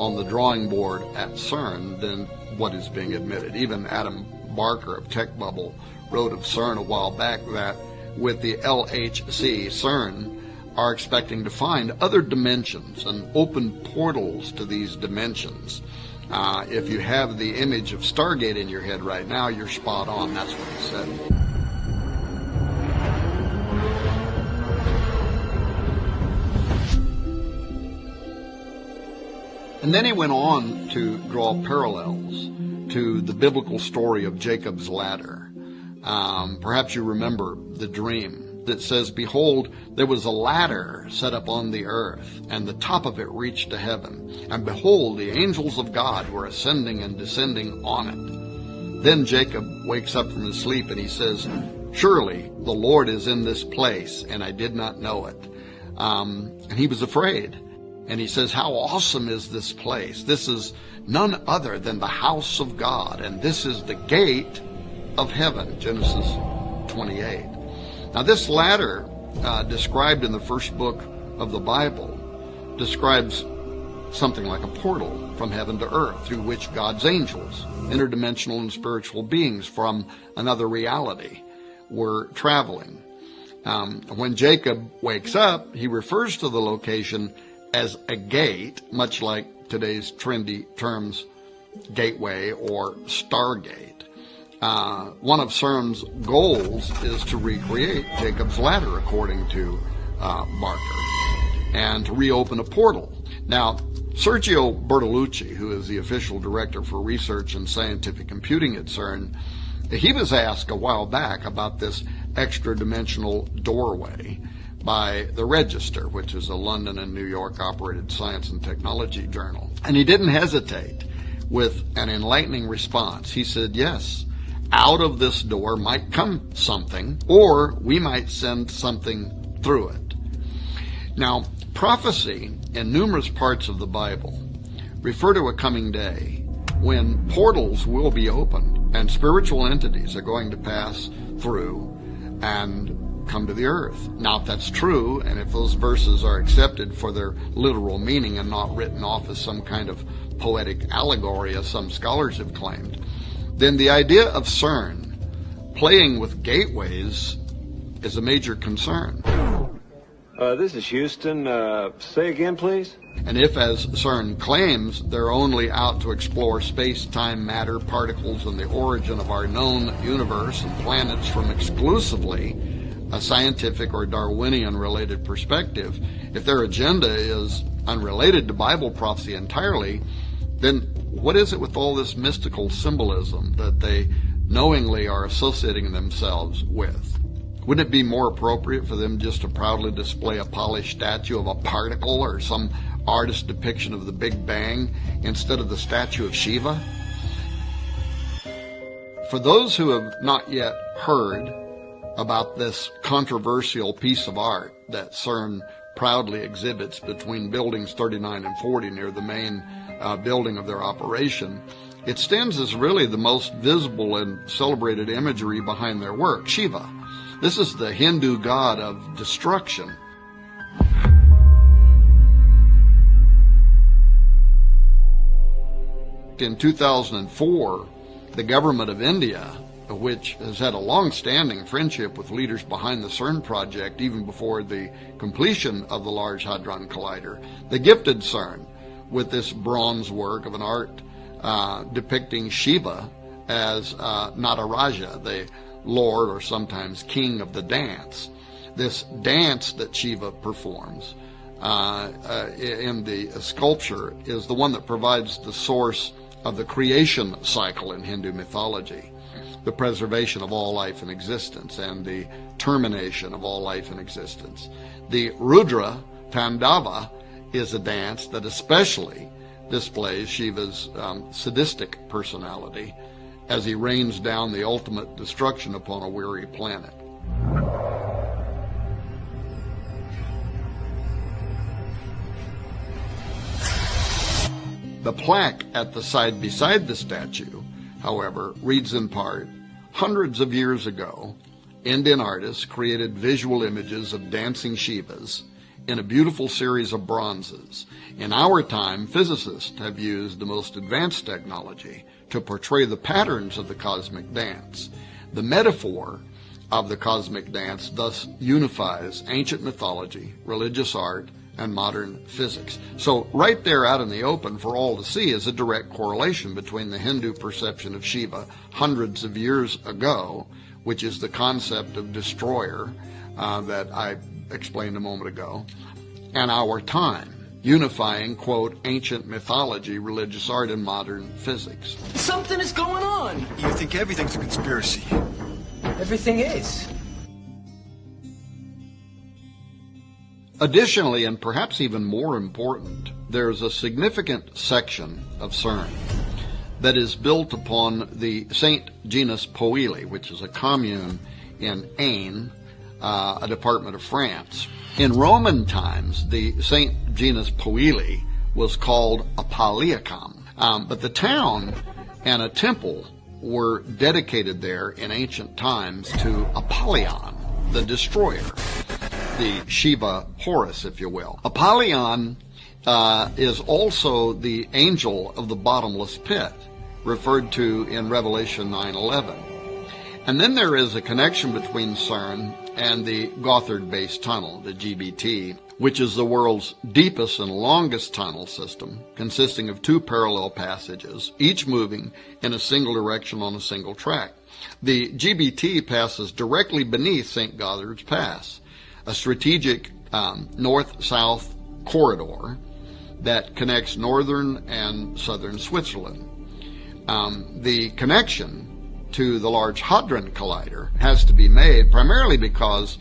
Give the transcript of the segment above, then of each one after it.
on the drawing board at CERN than what is being admitted. Even Adam Barker of Tech Bubble wrote of CERN a while back that with the LHC, CERN are expecting to find other dimensions and open portals to these dimensions. If you have the image of Stargate in your head right now, you're spot on. That's what he said. And then he went on to draw parallels to the biblical story of Jacob's ladder. Perhaps you remember the dream that says, "Behold, there was a ladder set up on the earth, and the top of it reached to heaven. And behold, the angels of God were ascending and descending on it." Then Jacob wakes up from his sleep and he says, "Surely the Lord is in this place, and I did not know it." And he was afraid. And he says, "How awesome is this place? This is none other than the house of God, and this is the gate of heaven." Genesis 28. Now this ladder, described in the first book of the Bible, describes something like a portal from heaven to earth through which God's angels, interdimensional and spiritual beings from another reality, were traveling. When Jacob wakes up, he refers to the location as a gate, much like today's trendy terms gateway or Stargate. One of CERN's goals is to recreate Jacob's ladder, according to Barker, and to reopen a portal. Now, Sergio Bertolucci, who is the official director for research and scientific computing at CERN, he was asked a while back about this extra-dimensional doorway by the Register, which is a London and New York operated science and technology journal. And he didn't hesitate with an enlightening response. He said, "Yes, out of this door might come something, or we might send something through it." Now, prophecy in numerous parts of the Bible refer to a coming day when portals will be opened and spiritual entities are going to pass through and come to the earth. Now, if that's true, and if those verses are accepted for their literal meaning and not written off as some kind of poetic allegory, as some scholars have claimed, then the idea of CERN playing with gateways is a major concern. This is Houston. Say again, please? And if, as CERN claims, they're only out to explore space, time, matter, particles, and the origin of our known universe and planets from exclusively a scientific or Darwinian-related perspective, if their agenda is unrelated to Bible prophecy entirely, then what is it with all this mystical symbolism that they knowingly are associating themselves with? Wouldn't it be more appropriate for them just to proudly display a polished statue of a particle or some artist depiction of the Big Bang instead of the statue of Shiva? For those who have not yet heard about this controversial piece of art that CERN proudly exhibits between buildings 39 and 40 near the main building of their operation, it stands as really the most visible and celebrated imagery behind their work, Shiva. This is the Hindu god of destruction. In 2004, the government of India, which has had a long-standing friendship with leaders behind the CERN project even before the completion of the Large Hadron Collider, they gifted CERN with this bronze work of an art depicting Shiva as Nataraja, the lord or sometimes king of the dance. This dance that Shiva performs in the sculpture is the one that provides the source of the creation cycle in Hindu mythology, the preservation of all life in existence and the termination of all life in existence. The Rudra Tandava is a dance that especially displays Shiva's sadistic personality as he rains down the ultimate destruction upon a weary planet. The plaque at the side beside the statue, however, reads in part, "Hundreds of years ago, Indian artists created visual images of dancing Shivas in a beautiful series of bronzes. In our time, physicists have used the most advanced technology to portray the patterns of the cosmic dance. The metaphor of the cosmic dance thus unifies ancient mythology, religious art, and modern physics. So right there out in the open for all to see is a direct correlation between the Hindu perception of Shiva hundreds of years ago, which is the concept of destroyer that I explained a moment ago, and our time, unifying, quote, ancient mythology, religious art, and modern physics. Something is going on. You think everything's a conspiracy. Everything is. Additionally, and perhaps even more important, there's a significant section of CERN that is built upon the Saint Genus Poili, which is a commune in Ain, a department of France. In Roman times, the Saint Genus Poili was called Apaliacum, but the town and a temple were dedicated there in ancient times to Apollyon, the destroyer, the Shiva Horus, if you will. Apollyon is also the angel of the bottomless pit, referred to in Revelation 9:11. And then there is a connection between CERN and the Gothard Base Tunnel, the GBT, which is the world's deepest and longest tunnel system, consisting of two parallel passages, each moving in a single direction on a single track. The GBT passes directly beneath St. Gothard's Pass, a strategic north-south corridor that connects northern and southern Switzerland. The connection to the Large Hadron Collider has to be made primarily because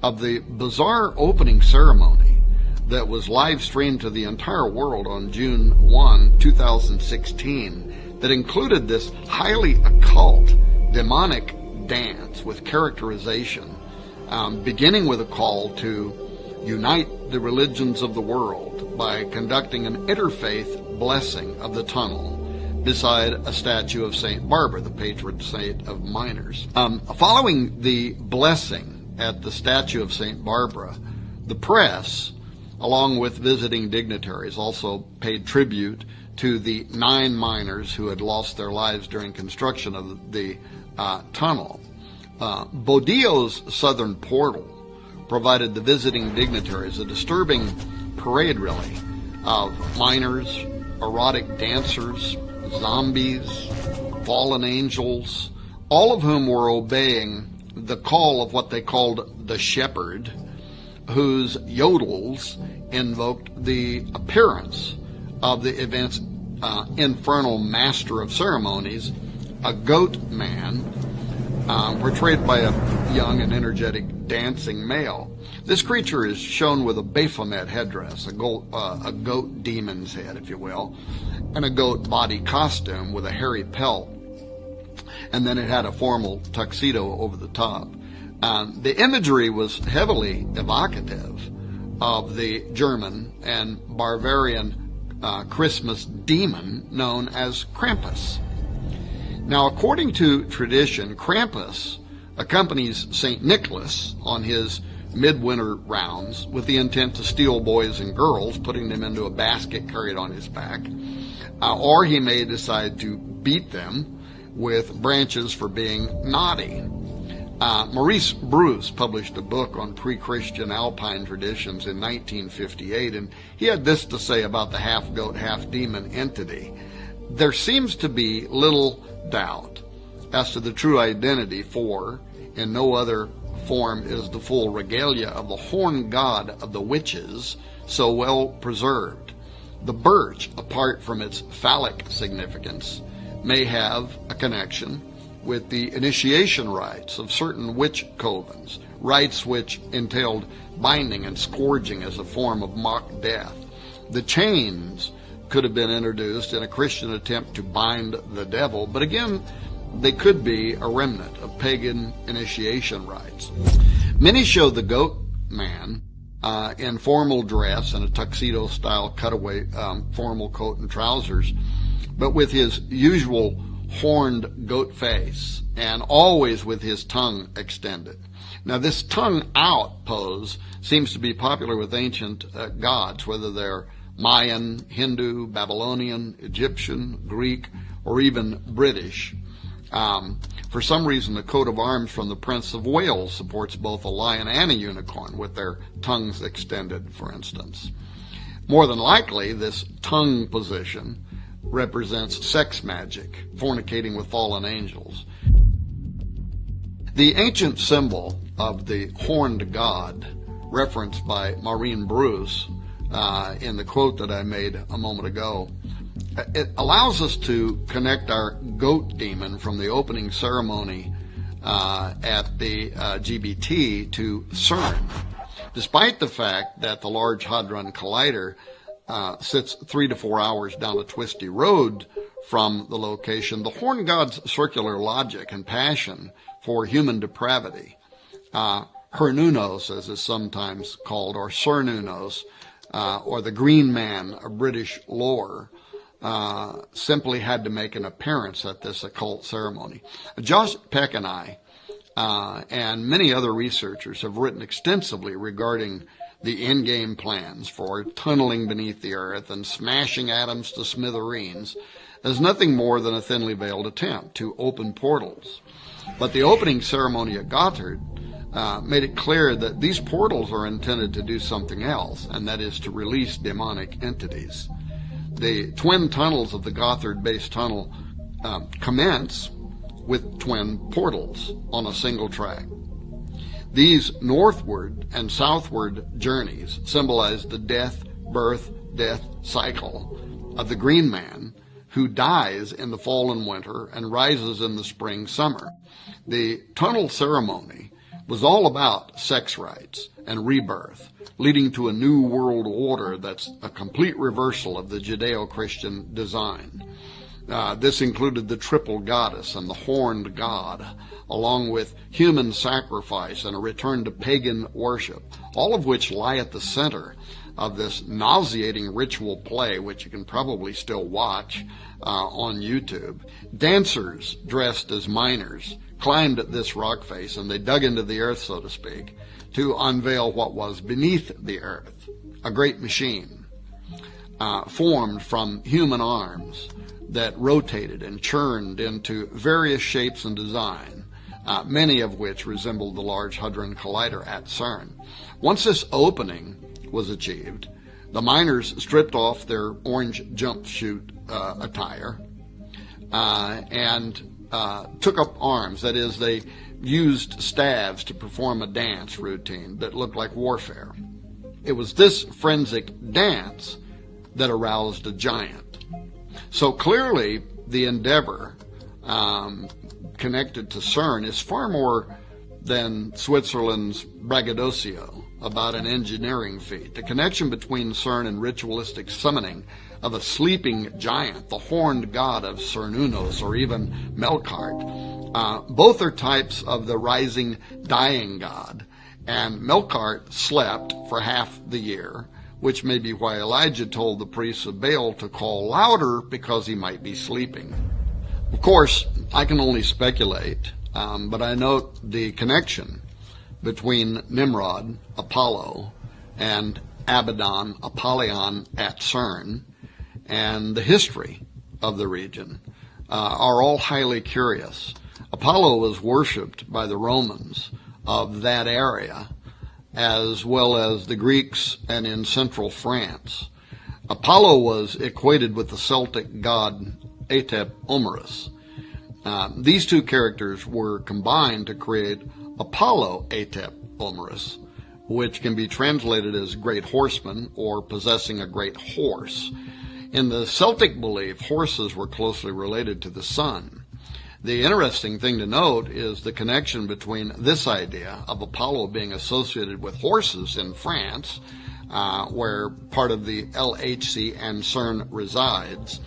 of the bizarre opening ceremony that was live streamed to the entire world on June 1, 2016, that included this highly occult, demonic dance with characterization, beginning with a call to unite the religions of the world by conducting an interfaith blessing of the tunnel beside a statue of St. Barbara, the patron saint of miners. Following the blessing at the statue of St. Barbara, the press, along with visiting dignitaries, also paid tribute to the 9 miners who had lost their lives during construction of the tunnel. Bodio's southern portal provided the visiting dignitaries a disturbing parade, really, of miners, erotic dancers, zombies, fallen angels, all of whom were obeying the call of what they called the shepherd, whose yodels invoked the appearance of the event's infernal master of ceremonies, a goat man, portrayed by a young and energetic dancing male. This creature is shown with a Baphomet headdress, a goat demon's head, if you will, and a goat body costume with a hairy pelt, and then it had a formal tuxedo over the top. The imagery was heavily evocative of the German and Bavarian Christmas demon known as Krampus. Now, according to tradition, Krampus accompanies St. Nicholas on his midwinter rounds with the intent to steal boys and girls, putting them into a basket carried on his back, or he may decide to beat them with branches for being naughty. Maurice Bruce published a book on pre-Christian Alpine traditions in 1958, and he had this to say about the half-goat, half-demon entity. There seems to be little doubt as to the true identity, for in no other form is the full regalia of the horned god of the witches so well preserved. The birch, apart from its phallic significance, may have a connection with the initiation rites of certain witch covens, rites which entailed binding and scourging as a form of mock death. The chains could have been introduced in a Christian attempt to bind the devil, but again, they could be a remnant of pagan initiation rites. Many show the goat man in formal dress and a tuxedo-style cutaway formal coat and trousers, but with his usual horned goat face and always with his tongue extended. Now, this tongue out pose seems to be popular with ancient gods, whether they're Mayan, Hindu, Babylonian, Egyptian, Greek, or even British. For some reason, the coat of arms from the Prince of Wales supports both a lion and a unicorn, with their tongues extended, for instance. More than likely, this tongue position represents sex magic, fornicating with fallen angels. The ancient symbol of the horned god, referenced by Maureen Bruce in the quote that I made a moment ago, it allows us to connect our goat demon from the opening ceremony at the GBT to CERN. Despite the fact that the Large Hadron Collider sits 3 to 4 hours down a twisty road from the location, the horn god's circular logic and passion for human depravity, Hernunos, as is sometimes called, or Cernunnos, or the Green Man of British lore, simply had to make an appearance at this occult ceremony. Josh Peck and I and many other researchers have written extensively regarding the in-game plans for tunneling beneath the earth and smashing atoms to smithereens as nothing more than a thinly veiled attempt to open portals. But the opening ceremony at Gotthard made it clear that these portals are intended to do something else, and that is to release demonic entities. The twin tunnels of the Gotthard base tunnel commence with twin portals on a single track. These northward and southward journeys symbolize the death, birth, death cycle of the Green Man, who dies in the fall and winter and rises in the spring, summer. The tunnel ceremony was all about sex rights and rebirth, leading to a new world order that's a complete reversal of the Judeo-Christian design. This included the triple goddess and the horned god, along with human sacrifice and a return to pagan worship, all of which lie at the center of this nauseating ritual play, which you can probably still watch on YouTube. Dancers dressed as miners climbed at this rock face, and they dug into the earth, so to speak, to unveil what was beneath the earth, a great machine formed from human arms that rotated and churned into various shapes and design, many of which resembled the Large Hadron Collider at CERN. Once this opening was achieved, the miners stripped off their orange jumpsuit attire and took up arms. That is, they used staves to perform a dance routine that looked like warfare. It was this forensic dance that aroused a giant. So clearly, the endeavor connected to CERN is far more than Switzerland's braggadocio about an engineering feat. The connection between CERN and ritualistic summoning of a sleeping giant, the horned god of Cernunnos, or even Melkart. Both are types of the rising, dying god, and Melkart slept for half the year, which may be why Elijah told the priests of Baal to call louder, because he might be sleeping. Of course, I can only speculate, but I note the connection between Nimrod, Apollo, and Abaddon, Apollyon at CERN, and the history of the region are all highly curious. Apollo was worshipped by the Romans of that area, as well as the Greeks and in central France. Apollo was equated with the Celtic god Atep Omerus. These two characters were combined to create Apollo Atep Omerus, which can be translated as great horseman or possessing a great horse. In the Celtic belief, horses were closely related to the sun. The interesting thing to note is the connection between this idea of Apollo being associated with horses in France, where part of the LHC and CERN resides,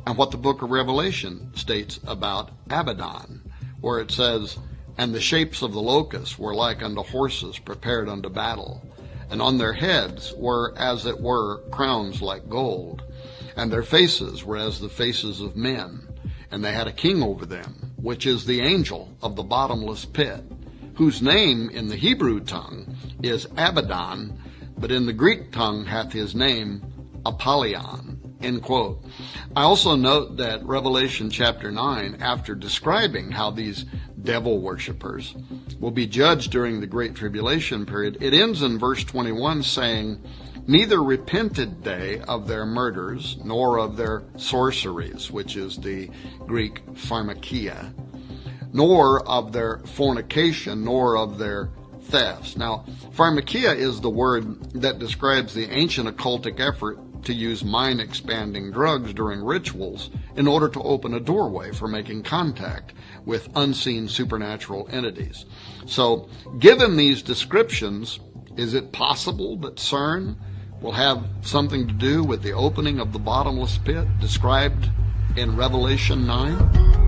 and what the book of Revelation states about Abaddon, where it says, "And the shapes of the locusts were like unto horses prepared unto battle, and on their heads were as it were crowns like gold, and their faces were as the faces of men, and they had a king over them, which is the angel of the bottomless pit, whose name in the Hebrew tongue is Abaddon, but in the Greek tongue hath his name Apollyon. End quote. I also note that Revelation chapter 9, after describing how these devil worshippers will be judged during the Great Tribulation period, it ends in verse 21 saying, neither repented they of their murders, nor of their sorceries, which is the Greek pharmakia, nor of their fornication, nor of their thefts. Now, pharmakia is the word that describes the ancient occultic effort to use mind-expanding drugs during rituals in order to open a doorway for making contact with unseen supernatural entities. So, given these descriptions, is it possible that CERN will have something to do with the opening of the bottomless pit described in Revelation 9?